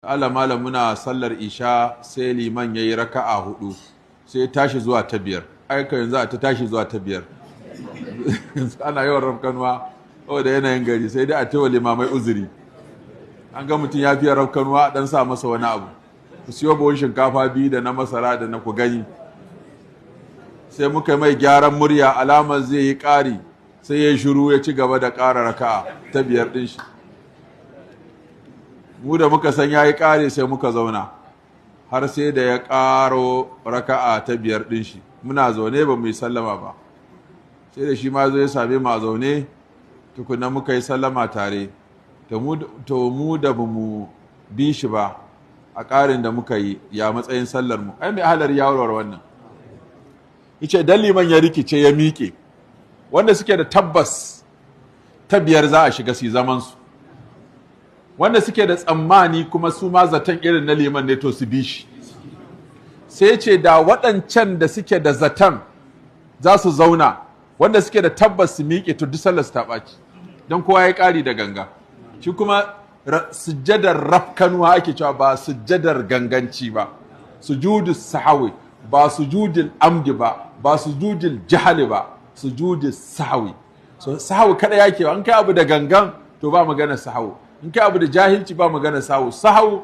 Allah malam muna sallar isha sai liman yayi raka'a hudu sai tashi zuwa ta biyar aika yanzu a ta tashi zuwa ta biyar ana yawan rafkanuwa da yanayin gari sai dai a tewa limamai uzuri an ga mutum ya fiye rafkanuwa dan sa masa wani abu ku siyo buhun shinkafa biyu da na masara da na ku gani sai muka mai gyaran murya alamar zai yi ƙari sai ya shiru ya ci gaba da ƙara raka'a ta biyar ɗin shi mu da muka san ya yi ƙari sai muka zauna har sai da ya ƙaro raka'a ta biyar ɗin shi muna zaune ba mu yi sallama ba sai da shi ma zo ya same mu a zaune tukuna muka yi sallama tare to mu da ba mu bi shi ba a ƙarin da muka yi ya matsayin sallar mu ai mai halar yawar wannan yace dan liman ya rikice ya miƙe wanda suke da tabbas ta biyar za a shiga su zaman su wanda suke da tsammani kuma su ma zaton irin na liman ne to su bi shi sai ce da waɗancan da suke da zaton za su zauna wanda suke da tabbas su miƙe to duk sallar su ta ɓaci don kowa ya ƙari da ganga shi kuma sujjadar rafkanuwa ake cewa ba sujjadar ganganci ba sujudu sahawi ba sujudul amdi ba sujudul jahali ba sujudul sahawi so sahawi kada yake an kai abu da gangan to ba magana sahawi in kai abu da jahilci ba magana sahawi